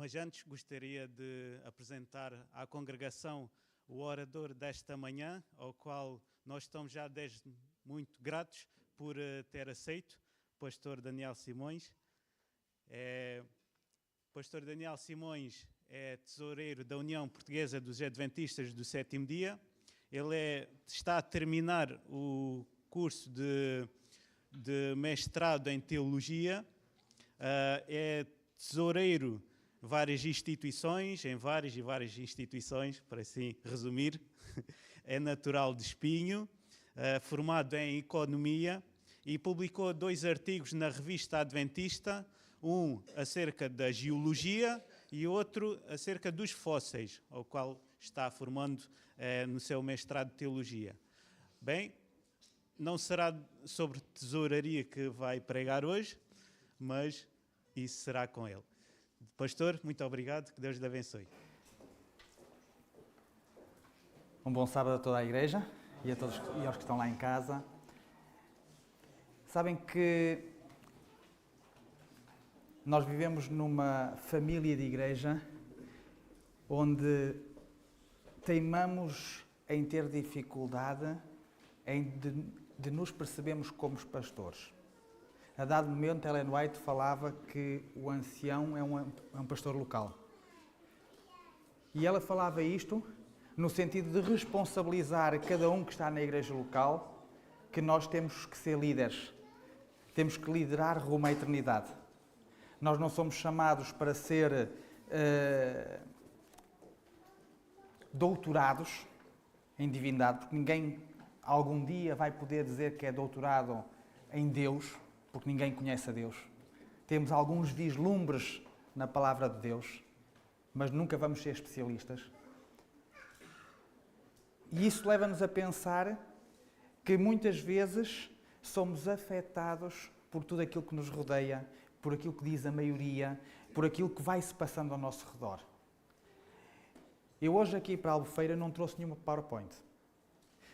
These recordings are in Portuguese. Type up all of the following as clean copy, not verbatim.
Mas antes gostaria de apresentar à congregação o orador desta manhã, ao qual nós estamos já desde muito gratos por ter aceito, o pastor Daniel Simões. O pastor Daniel Simões é tesoureiro da União Portuguesa dos Adventistas do Sétimo Dia. Ele está a terminar o curso de mestrado em Teologia. É tesoureiro de várias instituições, em várias instituições, para assim resumir. É natural de Espinho, formado em Economia e publicou 2 artigos na revista Adventista, um acerca da geologia e outro acerca dos fósseis, ao qual está formando no seu mestrado de Teologia. Bem, não será sobre tesouraria que vai pregar hoje, mas isso será com ele. Pastor, muito obrigado, que Deus lhe abençoe. Um bom sábado a toda a igreja e aos que estão lá em casa. Sabem que nós vivemos numa família de igreja onde teimamos em ter dificuldade de nos percebermos como pastores. A dado momento, Ellen White falava que o ancião é um pastor local. E ela falava isto no sentido de responsabilizar cada um que está na igreja local, que nós temos que ser líderes. Temos que liderar rumo à eternidade. Nós não somos chamados para ser doutorados em divindade, porque ninguém algum dia vai poder dizer que é doutorado em Deus, porque ninguém conhece a Deus. Temos alguns vislumbres na palavra de Deus, mas nunca vamos ser especialistas. E isso leva-nos a pensar que muitas vezes somos afetados por tudo aquilo que nos rodeia, por aquilo que diz a maioria, por aquilo que vai se passando ao nosso redor. Eu hoje aqui para a Albufeira não trouxe nenhuma PowerPoint,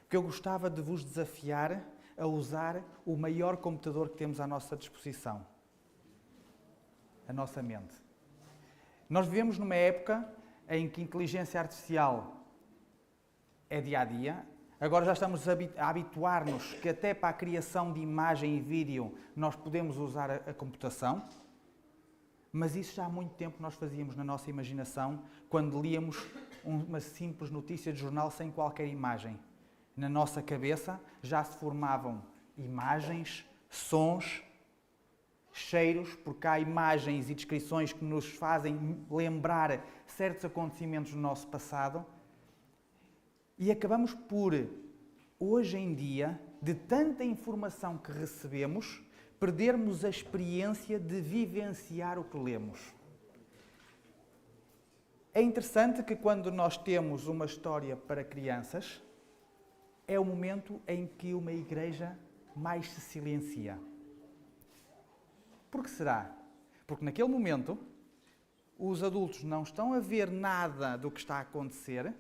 porque eu gostava de vos desafiar a usar o maior computador que temos à nossa disposição, a nossa mente. Nós vivemos numa época em que a inteligência artificial é dia a dia. Agora já estamos a habituar-nos que até para a criação de imagem e vídeo nós podemos usar a computação, mas isso já há muito tempo nós fazíamos na nossa imaginação quando líamos uma simples notícia de jornal sem qualquer imagem. Na nossa cabeça já se formavam imagens, sons, cheiros, porque há imagens e descrições que nos fazem lembrar certos acontecimentos do nosso passado. E acabamos por, hoje em dia, de tanta informação que recebemos, perdermos a experiência de vivenciar o que lemos. É interessante que quando nós temos uma história para crianças, é o momento em que uma igreja mais se silencia. Por que será? Porque naquele momento os adultos não estão a ver nada do que está a acontecer,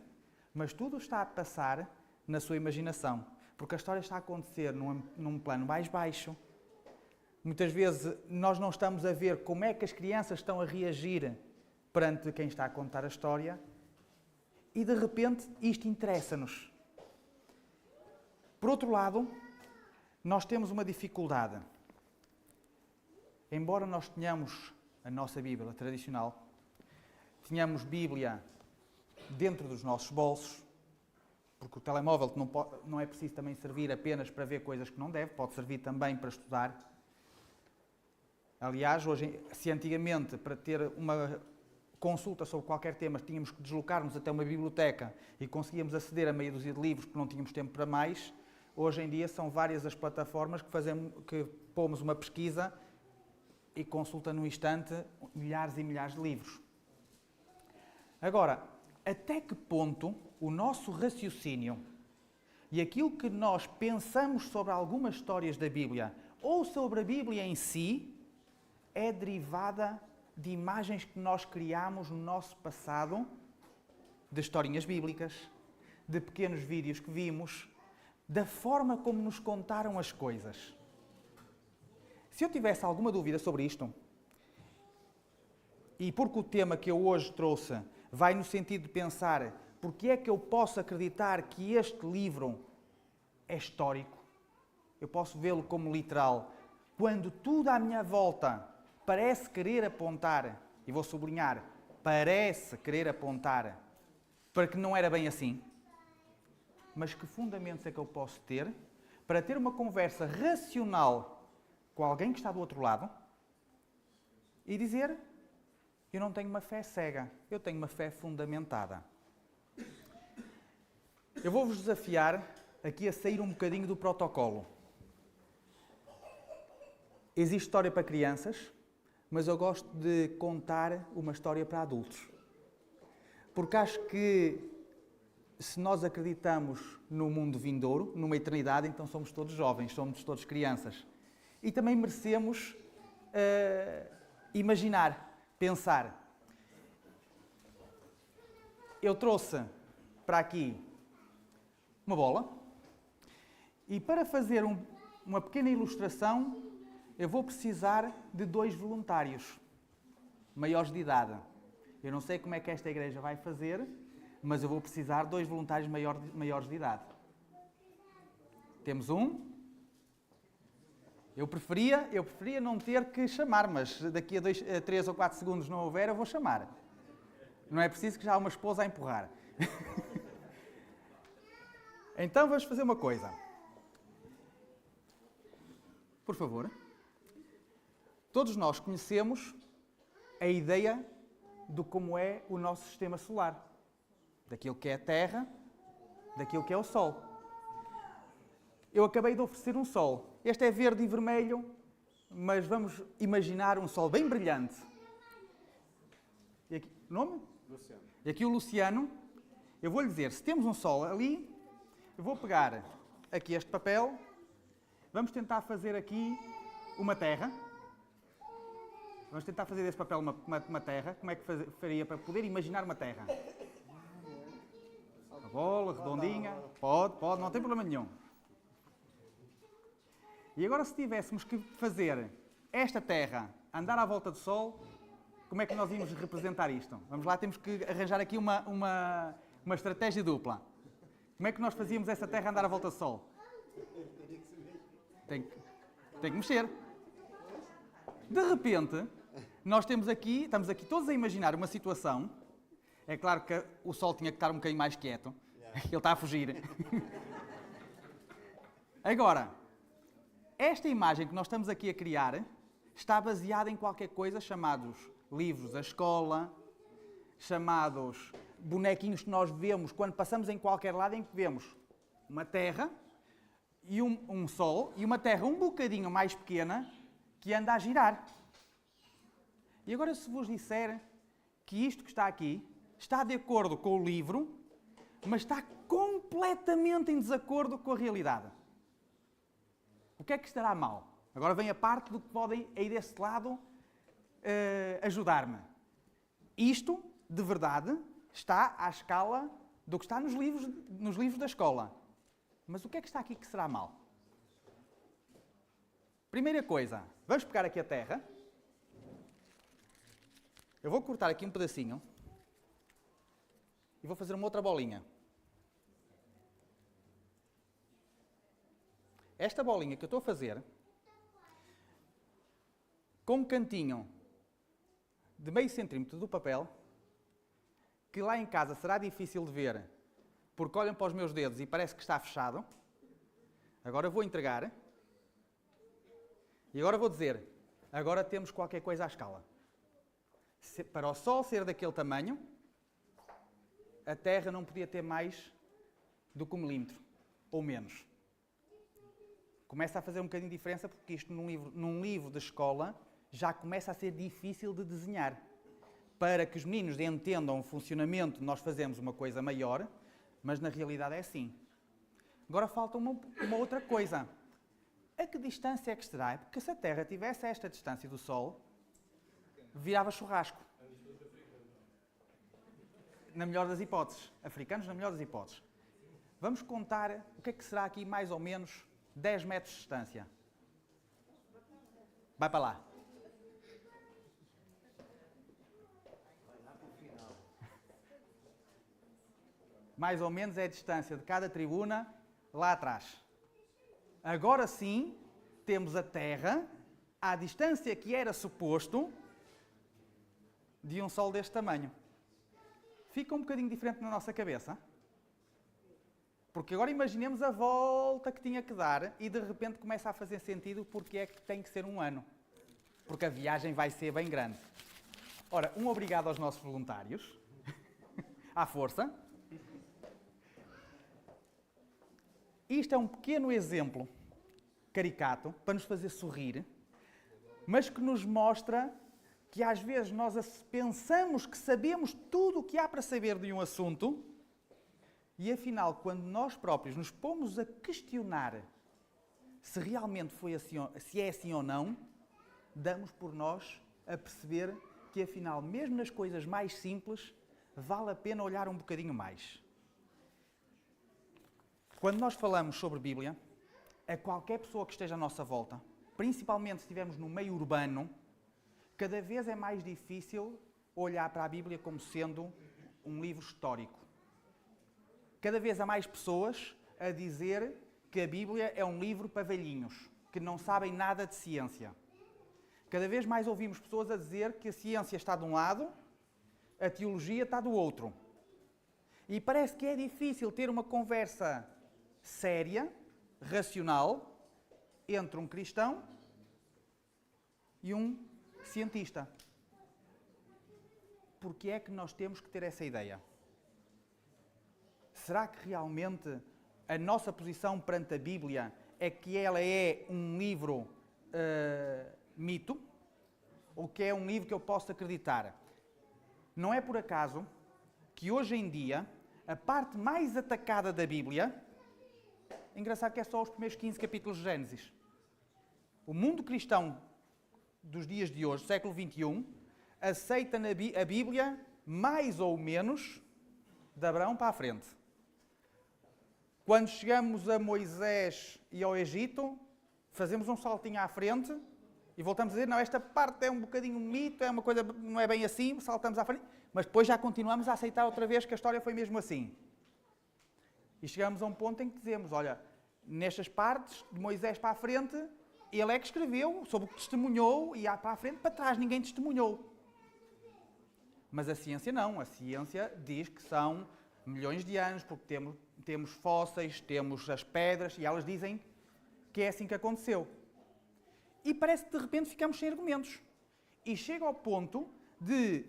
mas tudo está a passar na sua imaginação. Porque a história está a acontecer num plano mais baixo. Muitas vezes nós não estamos a ver como é que as crianças estão a reagir perante quem está a contar a história e de repente isto interessa-nos. Por outro lado, nós temos uma dificuldade. Embora nós tenhamos a nossa Bíblia tradicional, tenhamos Bíblia dentro dos nossos bolsos, porque o telemóvel não é preciso também servir apenas para ver coisas que não deve, pode servir também para estudar. Aliás, hoje, se antigamente para ter uma consulta sobre qualquer tema tínhamos que deslocar-nos até uma biblioteca e conseguíamos aceder a meia dúzia de livros porque não tínhamos tempo para mais, hoje em dia são várias as plataformas que pomos uma pesquisa e consulta num instante milhares e milhares de livros. Agora, até que ponto o nosso raciocínio e aquilo que nós pensamos sobre algumas histórias da Bíblia ou sobre a Bíblia em si é derivada de imagens que nós criamos no nosso passado, de historinhas bíblicas, de pequenos vídeos que vimos, da forma como nos contaram as coisas. Se eu tivesse alguma dúvida sobre isto, e porque o tema que eu hoje trouxe vai no sentido de pensar porque é que eu posso acreditar que este livro é histórico, eu posso vê-lo como literal, quando tudo à minha volta parece querer apontar, e vou sublinhar, parece querer apontar para que não era bem assim, mas que fundamentos é que eu posso ter para ter uma conversa racional com alguém que está do outro lado e dizer: eu não tenho uma fé cega, eu tenho uma fé fundamentada. Eu vou-vos desafiar aqui a sair um bocadinho do protocolo. Existe história para crianças, mas eu gosto de contar uma história para adultos. Porque acho que se nós acreditamos no mundo vindouro, numa eternidade, então somos todos jovens, somos todos crianças. E também merecemos imaginar, pensar. Eu trouxe para aqui uma bola e para fazer uma pequena ilustração eu vou precisar de 2 voluntários maiores de idade. Eu não sei como é que esta igreja vai fazer, mas eu vou precisar de 2 voluntários maiores de idade. Temos um. Eu preferia não ter que chamar, mas daqui a 3 ou 4 segundos não houver, eu vou chamar. Não é preciso que já há uma esposa a empurrar. Então vamos fazer uma coisa. Por favor. Todos nós conhecemos a ideia de como é o nosso sistema solar. Daquilo que é a Terra, daquilo que é o Sol. Eu acabei de oferecer um Sol. Este é verde e vermelho, mas vamos imaginar um Sol bem brilhante. E aqui, nome? Luciano. E aqui o Luciano. Eu vou-lhe dizer, se temos um Sol ali, eu vou pegar aqui este papel, vamos tentar fazer aqui uma Terra. Vamos tentar fazer desse papel uma terra. Como é que faria para poder imaginar uma terra? Uma bola, redondinha. Pode, não tem problema nenhum. E agora se tivéssemos que fazer esta terra andar à volta do Sol, como é que nós íamos representar isto? Vamos lá, temos que arranjar aqui uma estratégia dupla. Como é que nós fazíamos essa terra andar à volta do Sol? Tem que mexer. De repente, estamos aqui todos a imaginar uma situação. É claro que o Sol tinha que estar um bocadinho mais quieto. Ele está a fugir. Agora, esta imagem que nós estamos aqui a criar está baseada em qualquer coisa chamados livros da escola, chamados bonequinhos que nós vemos quando passamos em qualquer lado em que vemos uma terra e um Sol e uma terra um bocadinho mais pequena que anda a girar. E agora se vos disser que isto que está aqui está de acordo com o livro, mas está completamente em desacordo com a realidade. O que é que estará mal? Agora vem a parte do que podem aí desse lado ajudar-me. Isto, de verdade, está à escala do que está nos livros da escola. Mas o que é que está aqui que será mal? Primeira coisa, vamos pegar aqui a terra. Eu vou cortar aqui um pedacinho e vou fazer uma outra bolinha. Esta bolinha que eu estou a fazer, com um cantinho de meio centímetro do papel, que lá em casa será difícil de ver, porque olham para os meus dedos e parece que está fechado. Agora eu vou entregar. E agora vou dizer, agora temos qualquer coisa à escala. Para o Sol ser daquele tamanho, a Terra não podia ter mais do que 1 milímetro, ou menos. Começa a fazer um bocadinho de diferença, porque isto num livro de escola já começa a ser difícil de desenhar. Para que os meninos entendam o funcionamento, nós fazemos uma coisa maior, mas na realidade é assim. Agora falta uma outra coisa. A que distância é que estará? Porque se a Terra tivesse esta distância do Sol, virava churrasco. Na melhor das hipóteses. Africanos, na melhor das hipóteses. Vamos contar o que é que será aqui mais ou menos 10 metros de distância. Vai para lá. Mais ou menos é a distância de cada tribuna lá atrás. Agora sim, temos a Terra à distância que era suposto de um Sol deste tamanho. Fica um bocadinho diferente na nossa cabeça. Porque agora imaginemos a volta que tinha que dar e de repente começa a fazer sentido porque é que tem que ser um ano. Porque a viagem vai ser bem grande. Ora, um obrigado aos nossos voluntários. À força. Isto é um pequeno exemplo caricato para nos fazer sorrir, mas que nos mostra que às vezes nós pensamos que sabemos tudo o que há para saber de um assunto e afinal, quando nós próprios nos pomos a questionar se realmente foi assim, se é assim ou não, damos por nós a perceber que afinal, mesmo nas coisas mais simples, vale a pena olhar um bocadinho mais. Quando nós falamos sobre Bíblia, a qualquer pessoa que esteja à nossa volta, principalmente se estivermos no meio urbano, cada vez é mais difícil olhar para a Bíblia como sendo um livro histórico. Cada vez há mais pessoas a dizer que a Bíblia é um livro para velhinhos, que não sabem nada de ciência. Cada vez mais ouvimos pessoas a dizer que a ciência está de um lado, a teologia está do outro. E parece que é difícil ter uma conversa séria, racional, entre um cristão e um cientista. Porque é que nós temos que ter essa ideia? Será que realmente a nossa posição perante a Bíblia é que ela é um livro mito? Ou que é um livro que eu posso acreditar? Não é por acaso que hoje em dia a parte mais atacada da Bíblia, engraçado que é só os primeiros 15 capítulos de Gênesis. O mundo cristão dos dias de hoje, século XXI, aceita a Bíblia mais ou menos de Abraão para a frente. Quando chegamos a Moisés e ao Egito, fazemos um saltinho à frente e voltamos a dizer, não, esta parte é um bocadinho um mito, é uma coisa, não é bem assim, saltamos à frente, mas depois já continuamos a aceitar outra vez que a história foi mesmo assim. E chegamos a um ponto em que dizemos, olha, nestas partes, de Moisés para a frente, ele é que escreveu, sobre o que testemunhou, e para a frente, para trás, ninguém testemunhou. Mas a ciência não, a ciência diz que são milhões de anos, porque temos fósseis, temos as pedras, e elas dizem que é assim que aconteceu. E parece que de repente ficamos sem argumentos. E chega ao ponto de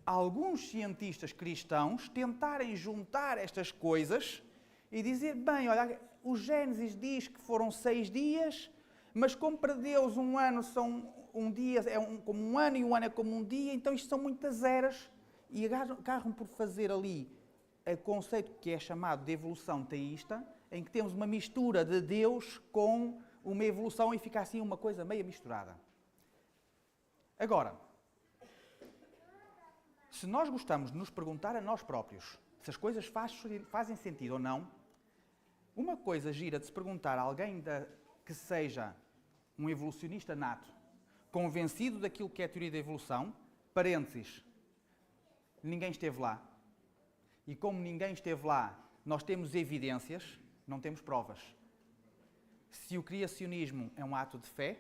alguns cientistas cristãos tentarem juntar estas coisas e dizer, bem, olha, o Gênesis diz que foram 6 dias, mas como para Deus um ano são um dia, como um ano e um ano é como um dia, então isto são muitas eras. E agarram por fazer ali o conceito que é chamado de evolução teísta, em que temos uma mistura de Deus com uma evolução e fica assim uma coisa meio misturada. Agora, se nós gostamos de nos perguntar a nós próprios se as coisas fazem sentido ou não, uma coisa gira de se perguntar a alguém que seja um evolucionista nato, convencido daquilo que é a teoria da evolução, parênteses, ninguém esteve lá. E como ninguém esteve lá, nós temos evidências, não temos provas. Se o criacionismo é um ato de fé,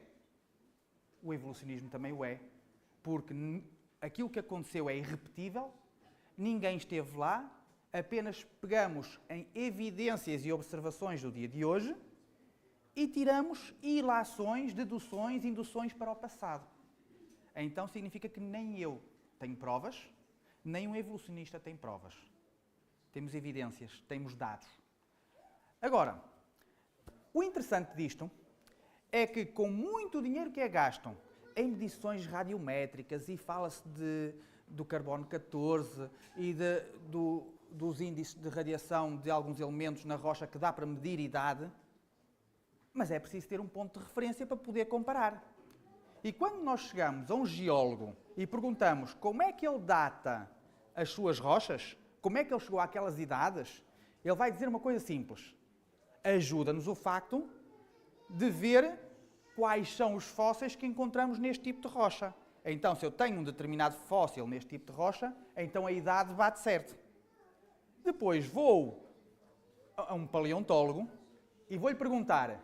o evolucionismo também o é. Porque aquilo que aconteceu é irrepetível, ninguém esteve lá, apenas pegamos em evidências e observações do dia de hoje e tiramos ilações, deduções, induções para o passado. Então significa que nem eu tenho provas, nem um evolucionista tem provas. Temos evidências, temos dados. Agora, o interessante disto é que com muito dinheiro que é gasto em medições radiométricas e fala-se do carbono 14 e dos índices de radiação de alguns elementos na rocha que dá para medir idade, mas é preciso ter um ponto de referência para poder comparar. E quando nós chegamos a um geólogo e perguntamos como é que ele data as suas rochas, como é que ele chegou àquelas idades, ele vai dizer uma coisa simples. Ajuda-nos o facto de ver quais são os fósseis que encontramos neste tipo de rocha. Então, se eu tenho um determinado fóssil neste tipo de rocha, então a idade bate certo. Depois vou a um paleontólogo e vou-lhe perguntar: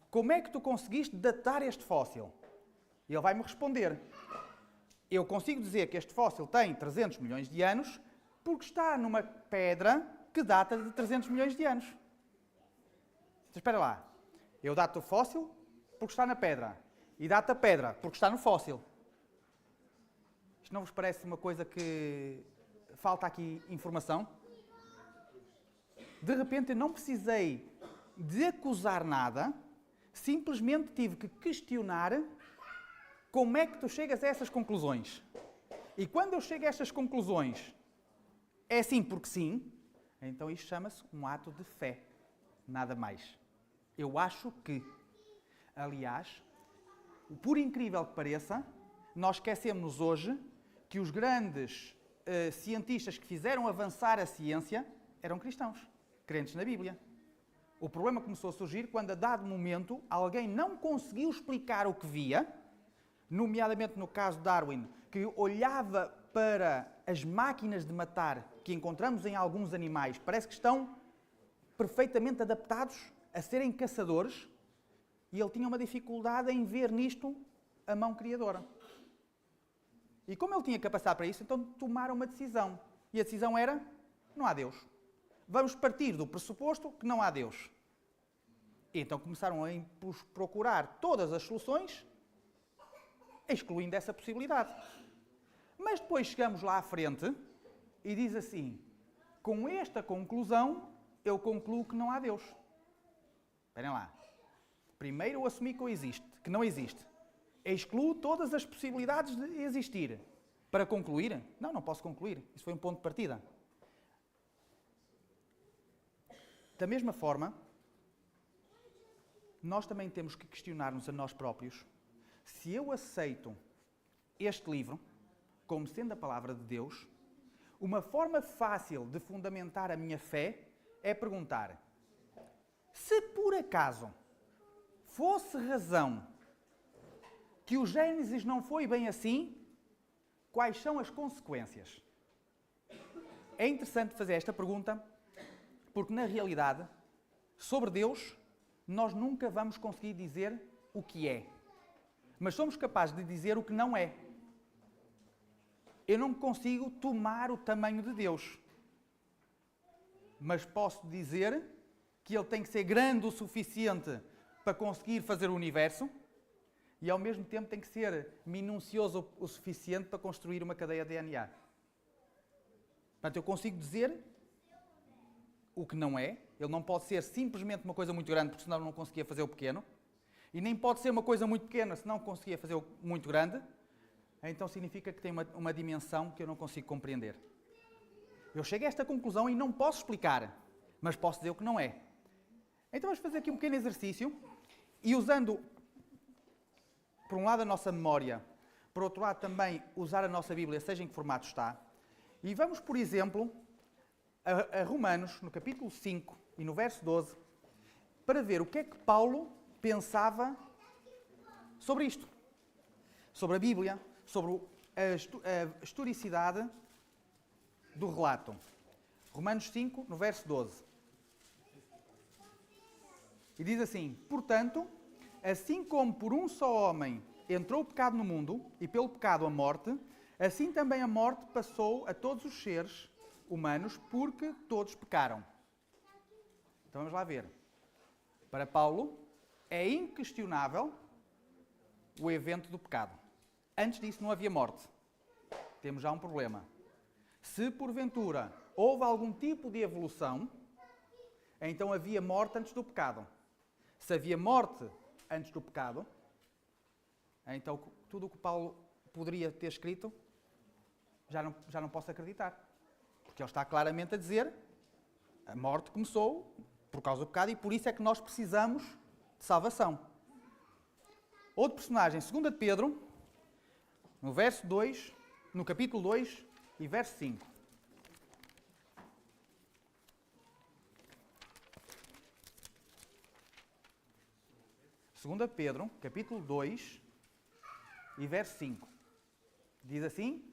como é que tu conseguiste datar este fóssil? E ele vai-me responder: eu consigo dizer que este fóssil tem 300 milhões de anos porque está numa pedra que data de 300 milhões de anos. Então, espera lá. Eu dato o fóssil porque está na pedra. E dato a pedra porque está no fóssil. Isto não vos parece uma coisa que falta aqui informação? De repente eu não precisei de acusar nada, simplesmente tive que questionar como é que tu chegas a essas conclusões. E quando eu chego a estas conclusões, é assim porque sim, então isto chama-se um ato de fé. Nada mais. Eu acho que, aliás, por incrível que pareça, nós esquecemos hoje que os grandes cientistas que fizeram avançar a ciência eram cristãos, crentes na Bíblia. O problema começou a surgir quando, a dado momento, alguém não conseguiu explicar o que via, nomeadamente no caso de Darwin, que olhava para as máquinas de matar que encontramos em alguns animais, parece que estão perfeitamente adaptados a serem caçadores, e ele tinha uma dificuldade em ver nisto a mão criadora. E como ele tinha capacidade para isso, então tomaram uma decisão. E a decisão era: não há Deus. Vamos partir do pressuposto que não há Deus. E então começaram a procurar todas as soluções, excluindo essa possibilidade. Mas depois chegamos lá à frente e diz assim: com esta conclusão, eu concluo que não há Deus. Esperem lá. Primeiro eu assumi que não existe. Excluo todas as possibilidades de existir. Para concluir? Não, não posso concluir. Isso foi um ponto de partida. Da mesma forma, nós também temos que questionar-nos a nós próprios se eu aceito este livro como sendo a palavra de Deus. Uma forma fácil de fundamentar a minha fé é perguntar: se por acaso fosse razão que o Gênesis não foi bem assim, quais são as consequências? É interessante fazer esta pergunta, porque na realidade, sobre Deus, nós nunca vamos conseguir dizer o que é. Mas somos capazes de dizer o que não é. Eu não consigo tomar o tamanho de Deus. Mas posso dizer que Ele tem que ser grande o suficiente para conseguir fazer o universo e, ao mesmo tempo, tem que ser minucioso o suficiente para construir uma cadeia de DNA. Portanto, eu consigo dizer o que não é. Ele não pode ser simplesmente uma coisa muito grande, porque senão não conseguia fazer o pequeno. E nem pode ser uma coisa muito pequena, senão conseguia fazer o muito grande. Então significa que tem uma dimensão que eu não consigo compreender. Eu chego a esta conclusão e não posso explicar, mas posso dizer o que não é. Então vamos fazer aqui um pequeno exercício e, usando, por um lado, a nossa memória, por outro lado também usar a nossa Bíblia, seja em que formato está, e vamos, por exemplo, a Romanos, no capítulo 5 e no verso 12, para ver o que é que Paulo pensava sobre isto, sobre a Bíblia, sobre a historicidade do relato. Romanos 5, no verso 12. E diz assim: portanto, assim como por um só homem entrou o pecado no mundo, e pelo pecado a morte, assim também a morte passou a todos os seres humanos, porque todos pecaram. Então vamos lá ver. Para Paulo, é inquestionável o evento do pecado. Antes disso não havia morte. Temos já um problema. Se porventura houve algum tipo de evolução, então havia morte antes do pecado. Se havia morte antes do pecado, então tudo o que Paulo poderia ter escrito, já não posso acreditar. Porque ele está claramente a dizer: a morte começou por causa do pecado e por isso é que nós precisamos de salvação. Outro personagem, 2 de Pedro, no verso 2, no capítulo 2 e verso 5. Segunda Pedro, capítulo 2 e verso 5. Diz assim: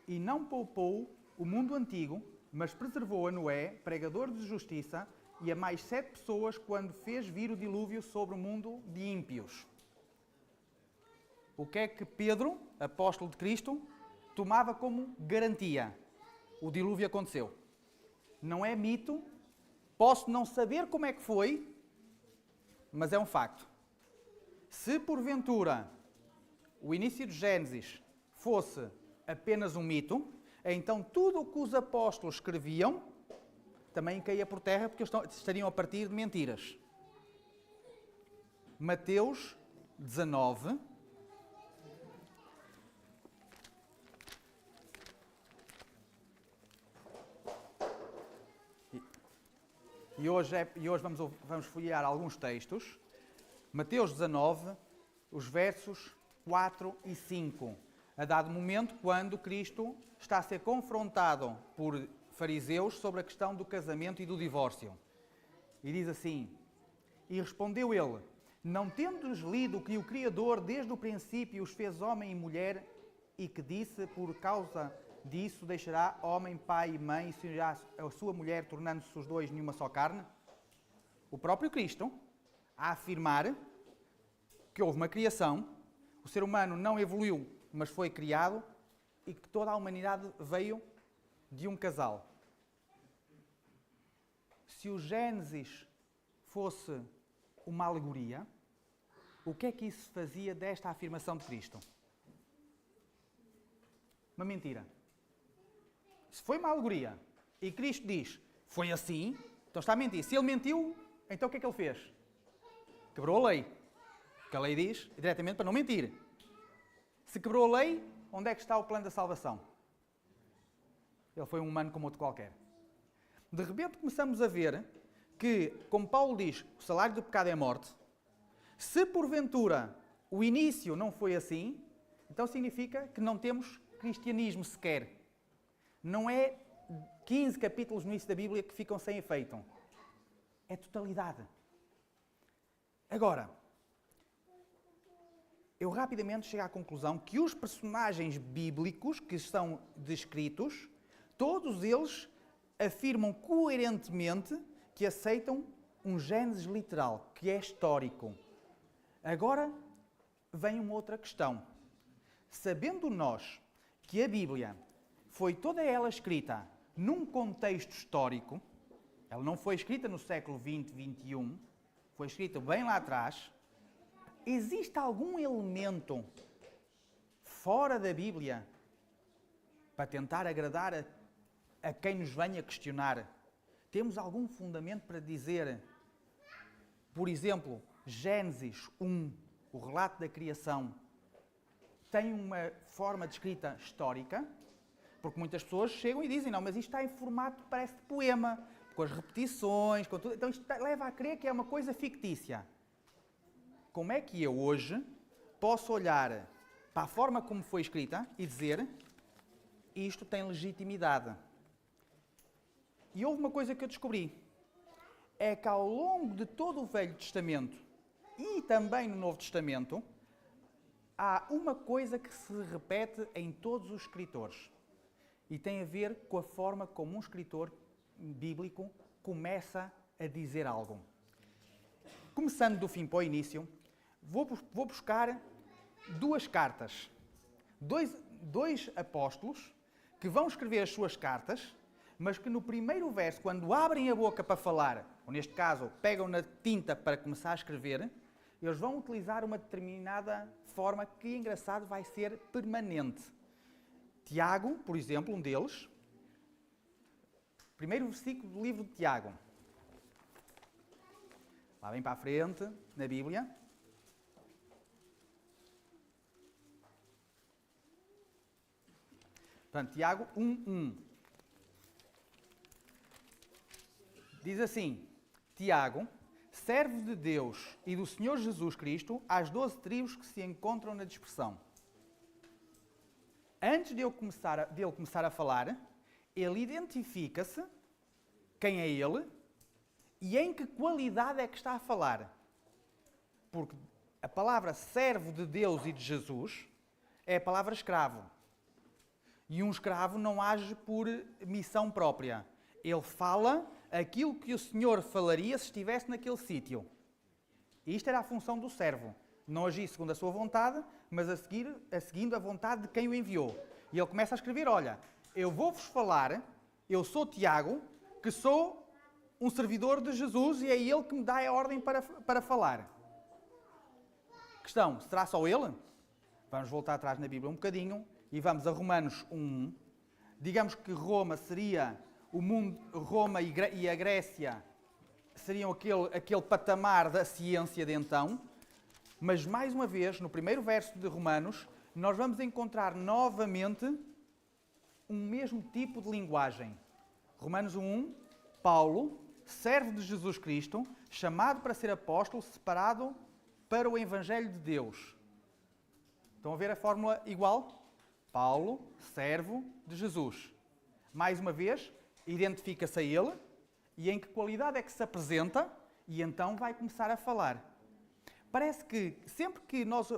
e não poupou o mundo antigo, mas preservou a Noé, pregador de justiça, e a mais 7 pessoas quando fez vir o dilúvio sobre o mundo de ímpios. O que é que Pedro, apóstolo de Cristo, tomava como garantia? O dilúvio aconteceu. Não é mito, posso não saber como é que foi, mas é um facto. Se porventura o início de Gênesis fosse apenas um mito, então tudo o que os apóstolos escreviam também caía por terra, porque estariam a partir de mentiras. Mateus 19. E hoje vamos folhear alguns textos. Mateus 19, os versos 4 e 5. A dado momento, quando Cristo está a ser confrontado por fariseus sobre a questão do casamento e do divórcio. E diz assim: E respondeu ele: Não tendes lido que o Criador desde o princípio os fez homem e mulher, e que disse, por causa disso deixará homem, pai e mãe, e se unirá a sua mulher, tornando-se os dois numa só carne? O próprio Cristo a afirmar que houve uma criação, o ser humano não evoluiu, mas foi criado, e que toda a humanidade veio de um casal. Se o Gênesis fosse uma alegoria, o que é que isso fazia desta afirmação de Cristo? Uma mentira. Se foi uma alegoria e Cristo diz, foi assim, então está a mentir. Se ele mentiu, então o que é que ele fez? Quebrou a lei. Porque a lei diz, diretamente, para não mentir. Se quebrou a lei, onde é que está o plano da salvação? Ele foi um humano como outro qualquer. De repente começamos a ver que, como Paulo diz, o salário do pecado é a morte. Se porventura o início não foi assim, então significa que não temos cristianismo sequer. Não é 15 capítulos no início da Bíblia que ficam sem efeito. É totalidade. Agora, eu rapidamente chego à conclusão que os personagens bíblicos que são descritos, todos eles afirmam coerentemente que aceitam um Gênesis literal, que é histórico. Agora vem uma outra questão. Sabendo nós que a Bíblia foi toda ela escrita num contexto histórico, ela não foi escrita no século XX, XXI, foi escrita bem lá atrás, existe algum elemento fora da Bíblia para tentar agradar a quem nos venha questionar? Temos algum fundamento para dizer, por exemplo, Gênesis 1, o relato da criação, tem uma forma de escrita histórica? Porque muitas pessoas chegam e dizem, não, mas isto está em formato, parece de poema, com as repetições, com tudo. Então isto leva a crer que é uma coisa fictícia. Como é que eu hoje posso olhar para a forma como foi escrita e dizer isto tem legitimidade? E houve uma coisa que eu descobri. É que ao longo de todo o Velho Testamento e também no Novo Testamento, há uma coisa que se repete em todos os escritores. E tem a ver com a forma como um escritor bíblico começa a dizer algo. Começando do fim para o início, vou buscar duas cartas. Dois apóstolos que vão escrever as suas cartas, mas que no primeiro verso, quando abrem a boca para falar, ou neste caso, pegam na tinta para começar a escrever, eles vão utilizar uma determinada forma que, engraçado, vai ser permanente. Tiago, por exemplo, um deles, primeiro versículo do livro de Tiago. Lá bem para a frente, na Bíblia. Portanto, Tiago 1:1. Diz assim, Tiago, servo de Deus e do Senhor Jesus Cristo, às 12 tribos que se encontram na dispersão. Antes de ele começar a falar, ele identifica-se quem é ele e em que qualidade é que está a falar. Porque a palavra servo de Deus e de Jesus é a palavra escravo. E um escravo não age por missão própria. Ele fala aquilo que o Senhor falaria se estivesse naquele sítio. Isto era a função do servo. Não agir segundo a sua vontade, mas seguindo a vontade de quem o enviou. E ele começa a escrever, olha, eu vou-vos falar, eu sou Tiago, que sou um servidor de Jesus e é ele que me dá a ordem para falar. Questão, será só ele? Vamos voltar atrás na Bíblia um bocadinho e vamos a Romanos 1. Digamos que Roma seria o mundo, Roma e a Grécia seriam aquele patamar da ciência de então, mas mais uma vez, no primeiro verso de Romanos, nós vamos encontrar novamente um mesmo tipo de linguagem. Romanos 1, Paulo, servo de Jesus Cristo, chamado para ser apóstolo, separado para o Evangelho de Deus. Estão a ver a fórmula igual? Paulo, servo de Jesus. Mais uma vez, identifica-se a ele e em que qualidade é que se apresenta e então vai começar a falar. Parece que sempre que nós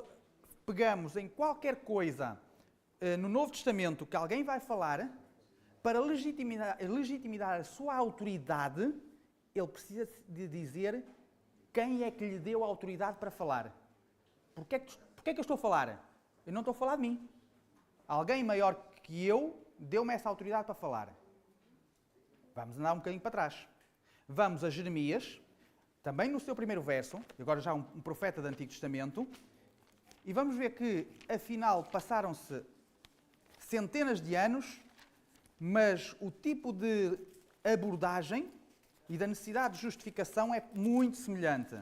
pegamos em qualquer coisa no Novo Testamento que alguém vai falar, para legitimar a sua autoridade, ele precisa de dizer quem é que lhe deu a autoridade para falar. Porquê é que eu estou a falar? Eu não estou a falar de mim. Alguém maior que eu deu-me essa autoridade para falar. Vamos andar um bocadinho para trás. Vamos a Jeremias, também no seu primeiro verso, agora já um profeta do Antigo Testamento, e vamos ver que, afinal, passaram-se centenas de anos, mas o tipo de abordagem e da necessidade de justificação é muito semelhante.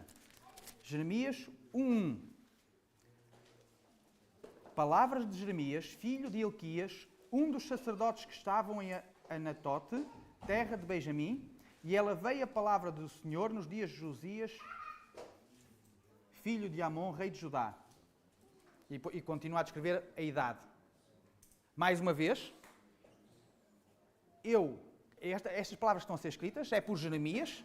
Jeremias 1. Palavras de Jeremias, filho de Hilquias, um dos sacerdotes que estavam em Anatote, terra de Benjamim, e ela veio a palavra do Senhor nos dias de Josias, filho de Amon, rei de Judá. E continua a descrever a idade. Mais uma vez, estas palavras que estão a ser escritas é por Jeremias,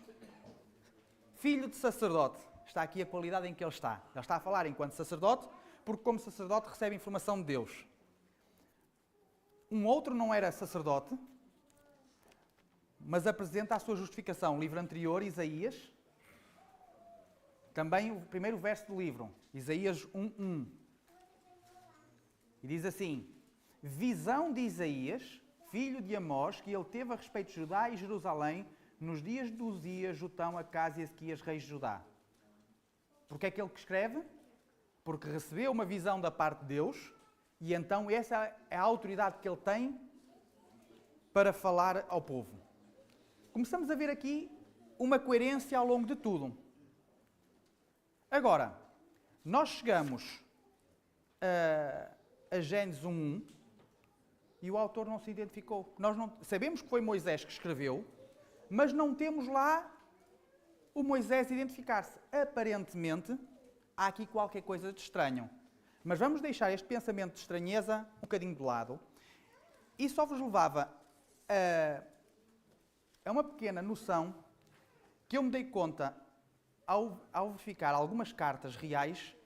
filho de sacerdote. Está aqui a qualidade em que ele está. Ele está a falar enquanto sacerdote, porque como sacerdote recebe informação de Deus. Um outro não era sacerdote, mas apresenta a sua justificação. Livro anterior, Isaías. Também o primeiro verso do livro, Isaías 1:1. E diz assim: visão de Isaías, filho de Amós, que ele teve a respeito de Judá e Jerusalém, nos dias de Uzias, Jotão, Acás e Ezequias, reis de Judá. Porquê é que ele escreve? Porque recebeu uma visão da parte de Deus e então essa é a autoridade que ele tem para falar ao povo. Começamos a ver aqui uma coerência ao longo de tudo. Agora, nós chegamos a Gênesis 1:1 e o autor não se identificou. Nós não sabemos que foi Moisés que escreveu, mas não temos lá o Moisés identificar-se. Aparentemente, há aqui qualquer coisa de estranho. Mas vamos deixar este pensamento de estranheza um bocadinho de lado e só vos levava a uma pequena noção que eu me dei conta ao verificar algumas cartas reais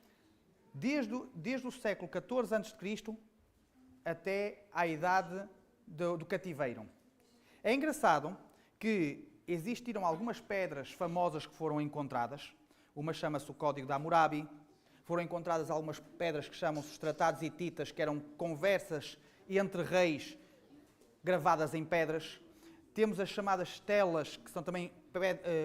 desde o século XIV a.C. até à idade do cativeiro. É engraçado que existiram algumas pedras famosas que foram encontradas. Uma chama-se o Código de Hammurabi. Foram encontradas algumas pedras que chamam-se os Tratados Hititas, que eram conversas entre reis gravadas em pedras. Temos as chamadas estelas, que são também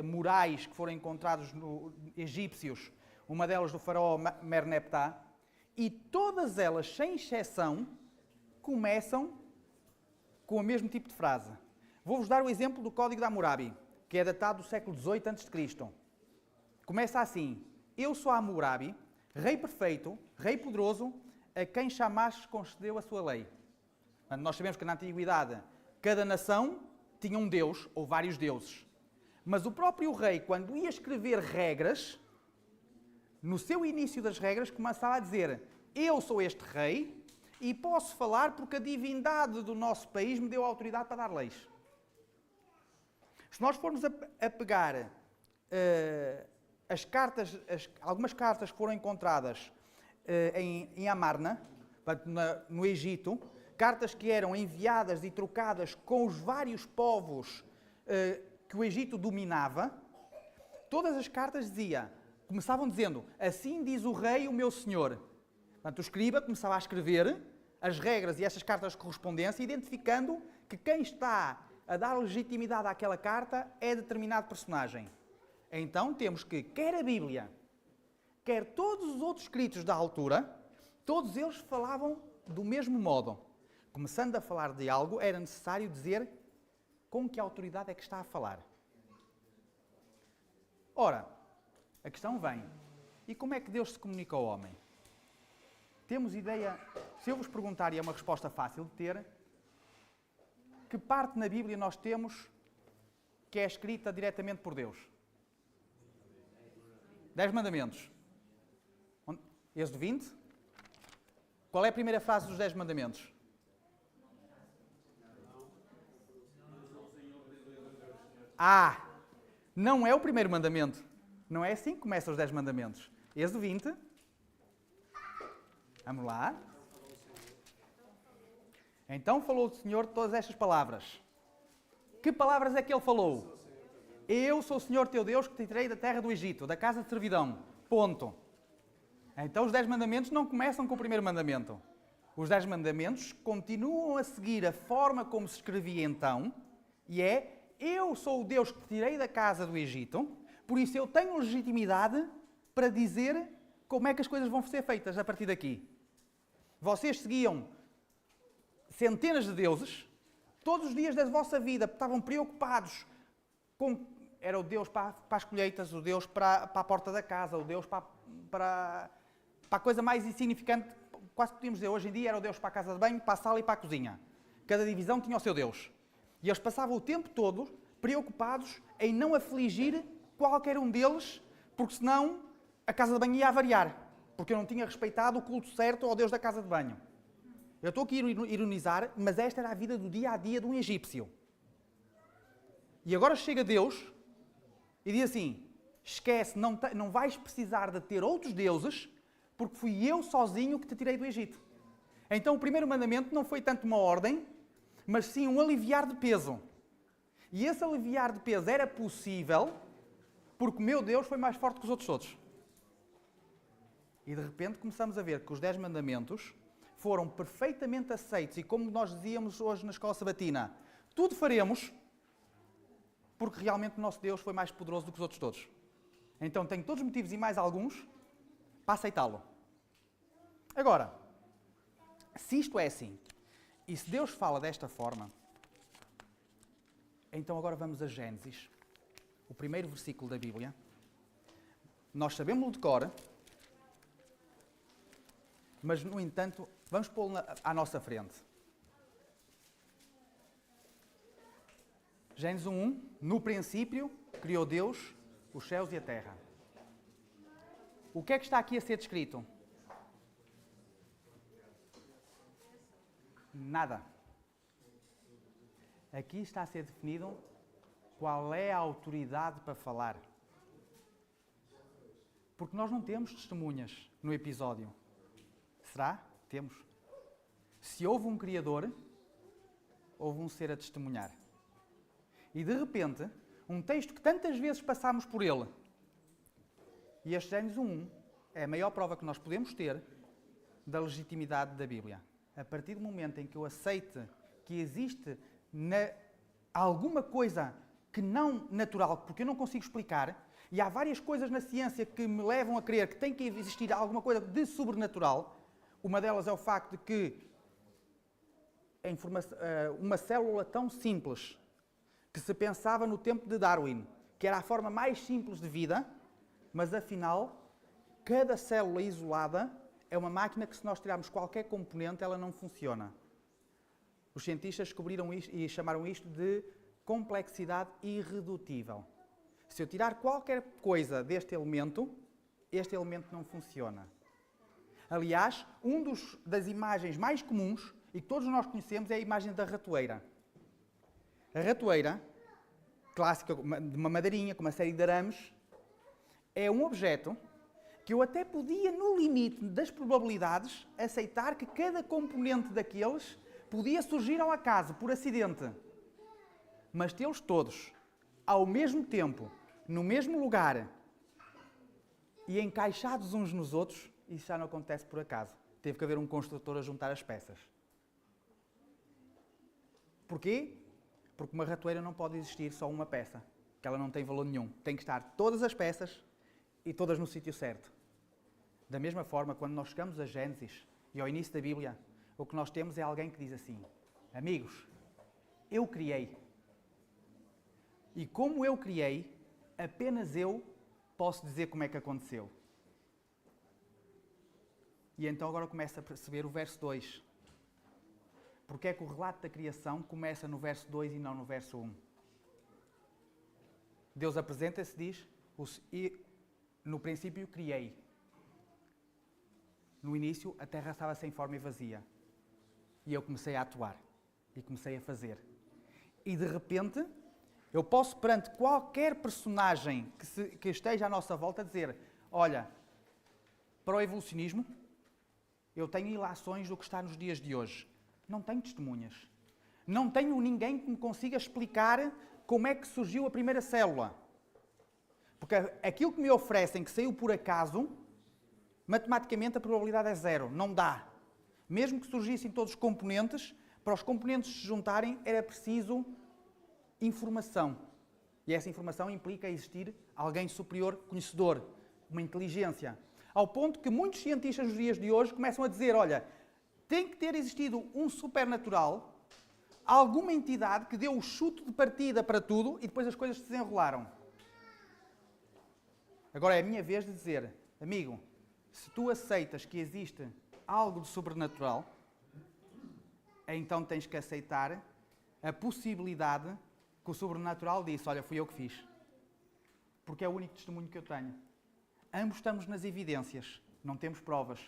murais, que foram encontrados nos egípcios. Uma delas do faraó Merneptah. E todas elas, sem exceção, começam com o mesmo tipo de frase. Vou-vos dar o exemplo do Código de Hammurabi, que é datado do século XVIII a.C. Começa assim: eu sou Hammurabi, rei perfeito, rei poderoso, a quem Shamash concedeu a sua lei. Nós sabemos que na Antiguidade cada nação tinha um deus ou vários deuses. Mas o próprio rei, quando ia escrever regras, no seu início das regras, começava a dizer: eu sou este rei e posso falar porque a divindade do nosso país me deu a autoridade para dar leis. Se nós formos a pegar algumas cartas que foram encontradas em Amarna, no Egito, cartas que eram enviadas e trocadas com os vários povos que o Egito dominava, todas as cartas começavam dizendo: assim diz o rei, o meu senhor. Portanto, o escriba começava a escrever as regras e estas cartas de correspondência, identificando que quem está a dar legitimidade àquela carta é determinado personagem. Então temos que, quer a Bíblia, quer todos os outros escritos da altura, todos eles falavam do mesmo modo. Começando a falar de algo, era necessário dizer com que autoridade é que está a falar. Ora, a questão vem: e como é que Deus se comunica ao homem? Temos ideia, se eu vos perguntar, e é uma resposta fácil de ter, que parte na Bíblia nós temos que é escrita diretamente por Deus? 10 mandamentos. Êxodo 20. Qual é a primeira frase dos 10 mandamentos? Não é o primeiro mandamento. Não é assim que começam os 10 mandamentos. Êxodo 20. Vamos lá. Então falou o Senhor todas estas palavras. Que palavras é que ele falou? Eu sou o Senhor teu Deus que te tirei da terra do Egito, da casa de servidão. Ponto. Então os 10 mandamentos não começam com o primeiro mandamento. Os 10 mandamentos continuam a seguir a forma como se escrevia então, e é: eu sou o Deus que te tirei da casa do Egito, por isso eu tenho legitimidade para dizer como é que as coisas vão ser feitas a partir daqui. Vocês seguiam centenas de deuses, todos os dias da vossa vida estavam preocupados com... Era o Deus para as colheitas, o Deus para a porta da casa, o Deus para a coisa mais insignificante, quase podíamos dizer hoje em dia, era o Deus para a casa de banho, para a sala e para a cozinha. Cada divisão tinha o seu Deus. E eles passavam o tempo todo preocupados em não afligir qualquer um deles, porque senão a casa de banho ia avariar, porque eu não tinha respeitado o culto certo ao Deus da casa de banho. Eu estou aqui a ironizar, mas esta era a vida do dia a dia de um egípcio. E agora chega Deus e diz assim: esquece, não vais precisar de ter outros deuses, porque fui eu sozinho que te tirei do Egito. Então o primeiro mandamento não foi tanto uma ordem, mas sim um aliviar de peso. E esse aliviar de peso era possível porque o meu Deus foi mais forte que os outros todos. E de repente começamos a ver que os 10 mandamentos foram perfeitamente aceitos e, como nós dizíamos hoje na escola sabatina, tudo faremos porque realmente o nosso Deus foi mais poderoso do que os outros todos. Então tenho todos os motivos e mais alguns para aceitá-lo. Agora, se isto é assim, e se Deus fala desta forma, então agora vamos a Gênesis, o primeiro versículo da Bíblia. Nós sabemos-lo de cor, mas, no entanto, vamos pô-lo à nossa frente. Gênesis 1, no princípio, criou Deus os céus e a terra. O que é que está aqui a ser descrito? Nada. Aqui está a ser definido qual é a autoridade para falar. Porque nós não temos testemunhas no episódio. Será? Temos. Se houve um Criador, houve um ser a testemunhar. E de repente, um texto que tantas vezes passámos por ele, e este Gênesis 1 é a maior prova que nós podemos ter da legitimidade da Bíblia. A partir do momento em que eu aceite que existe alguma coisa que não natural, porque eu não consigo explicar, e há várias coisas na ciência que me levam a crer que tem que existir alguma coisa de sobrenatural. Uma delas é o facto de que uma célula tão simples, que se pensava no tempo de Darwin, que era a forma mais simples de vida, mas afinal, cada célula isolada é uma máquina que, se nós tirarmos qualquer componente, ela não funciona. Os cientistas descobriram isto e chamaram isto de complexidade irredutível. Se eu tirar qualquer coisa deste elemento, este elemento não funciona. Aliás, das imagens mais comuns, e que todos nós conhecemos, é a imagem da ratoeira. A ratoeira, clássica, de uma madeirinha, com uma série de arames, é um objeto que eu até podia, no limite das probabilidades, aceitar que cada componente daqueles podia surgir ao acaso, por acidente, mas tê-los todos ao mesmo tempo, no mesmo lugar e encaixados uns nos outros, isso já não acontece por acaso. Teve que haver um construtor a juntar as peças. Porquê? Porque uma ratoeira não pode existir só uma peça, que ela não tem valor nenhum. Tem que estar todas as peças e todas no sítio certo. Da mesma forma, quando nós chegamos a Gênesis e ao início da Bíblia, o que nós temos é alguém que diz assim: amigos, eu criei. E como eu criei, apenas eu posso dizer como é que aconteceu. E então agora começa a perceber o verso 2. Porque é que o relato da criação começa no verso 2 e não no verso 1? Deus apresenta-se e diz: no princípio criei. No início a terra estava sem forma e vazia. E eu comecei a atuar. E comecei a fazer. E de repente, eu posso perante qualquer personagem que esteja à nossa volta dizer: olha, para o evolucionismo, eu tenho ilações do que está nos dias de hoje. Não tenho testemunhas. Não tenho ninguém que me consiga explicar como é que surgiu a primeira célula. Porque aquilo que me oferecem que saiu por acaso, matematicamente a probabilidade é zero. Não dá. Mesmo que surgissem todos os componentes, para os componentes se juntarem era preciso informação. E essa informação implica existir alguém superior, conhecedor, uma inteligência. Ao ponto que muitos cientistas nos dias de hoje começam a dizer: olha, tem que ter existido um supernatural, alguma entidade que deu o chute de partida para tudo e depois as coisas se desenrolaram. Agora é a minha vez de dizer: amigo, se tu aceitas que existe algo de sobrenatural, então tens que aceitar a possibilidade que o sobrenatural disse: olha, fui eu que fiz. Porque é o único testemunho que eu tenho. Ambos estamos nas evidências, não temos provas.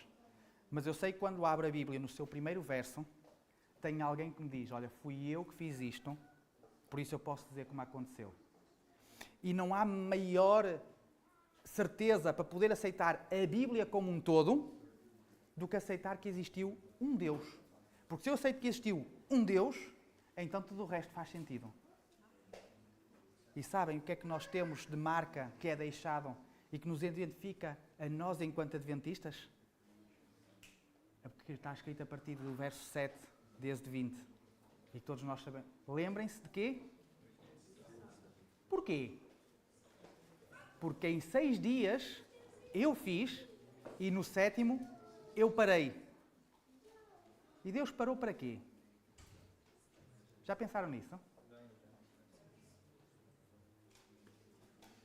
Mas eu sei que quando abro a Bíblia, no seu primeiro verso, tem alguém que me diz: olha, fui eu que fiz isto, por isso eu posso dizer como aconteceu. E não há maior certeza para poder aceitar a Bíblia como um todo do que aceitar que existiu um Deus. Porque se eu aceito que existiu um Deus, então tudo o resto faz sentido. E sabem o que é que nós temos de marca que é deixado e que nos identifica a nós enquanto adventistas? É porque está escrito a partir do verso 7, desde 20. E todos nós sabemos. Lembrem-se de quê? Porquê? Porque em 6 dias eu fiz e no 7º eu parei. E Deus parou para quê? Já pensaram nisso?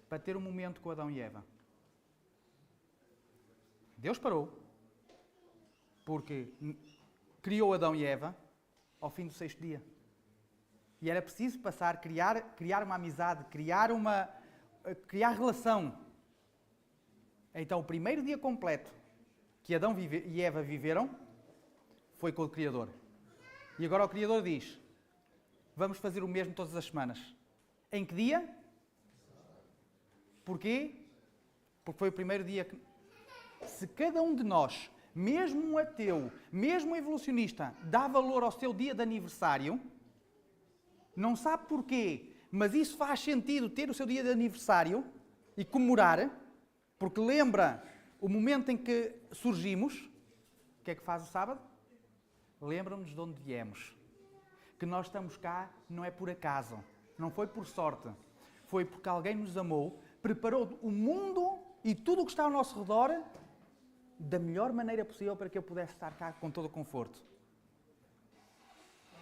Para ter um momento com Adão e Eva. Deus parou. Porque criou Adão e Eva ao fim do 6º dia. E era preciso criar uma amizade, criar relação. Então, o primeiro dia completo que Adão e Eva viveram foi com o Criador. E agora o Criador diz: vamos fazer o mesmo todas as semanas. Em que dia? Porquê? Porque foi o primeiro dia que... Se cada um de nós, mesmo um ateu, mesmo um evolucionista, dá valor ao seu dia de aniversário, não sabe porquê, mas isso faz sentido ter o seu dia de aniversário e comemorar, porque lembra o momento em que surgimos. O que é que faz o sábado? Lembra-nos de onde viemos. Que nós estamos cá não é por acaso, não foi por sorte, foi porque alguém nos amou, preparou o mundo e tudo o que está ao nosso redor da melhor maneira possível para que eu pudesse estar cá com todo o conforto.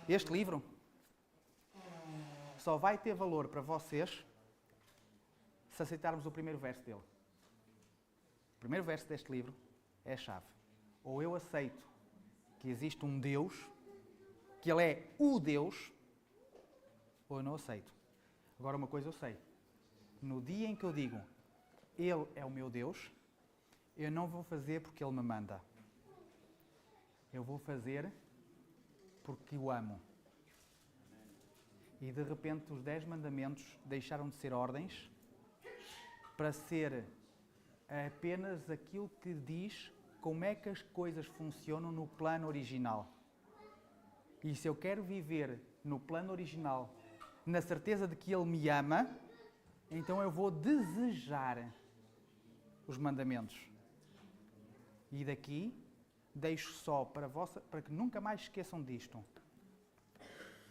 Este livro só vai ter valor para vocês se aceitarmos o primeiro verso dele. O primeiro verso deste livro é a chave. Ou eu aceito que existe um Deus, que Ele é o Deus, ou eu não aceito. Agora, uma coisa eu sei. No dia em que eu digo Ele é o meu Deus, eu não vou fazer porque Ele me manda. Eu vou fazer porque o amo. E de repente os 10 mandamentos deixaram de ser ordens para ser apenas aquilo que diz como é que as coisas funcionam no plano original. E se eu quero viver no plano original, na certeza de que Ele me ama, então eu vou desejar os mandamentos. E daqui deixo só para que nunca mais esqueçam disto.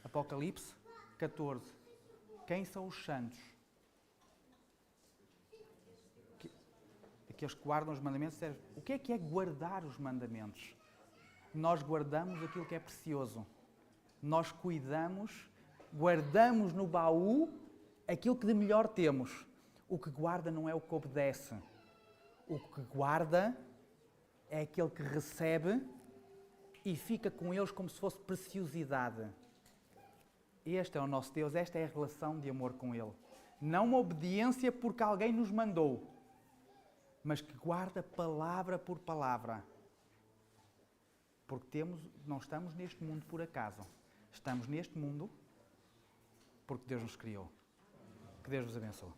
Apocalipse 14. Quem são os santos? Aqueles que guardam os mandamentos. O que é guardar os mandamentos? Nós guardamos aquilo que é precioso. Nós cuidamos, guardamos no baú aquilo que de melhor temos. O que guarda não é o que obedece. O que guarda é aquele que recebe e fica com eles como se fosse preciosidade. Este é o nosso Deus, esta é a relação de amor com Ele. Não uma obediência porque alguém nos mandou, mas que guarda palavra por palavra. Porque não estamos neste mundo por acaso. Estamos neste mundo porque Deus nos criou. Que Deus vos abençoe.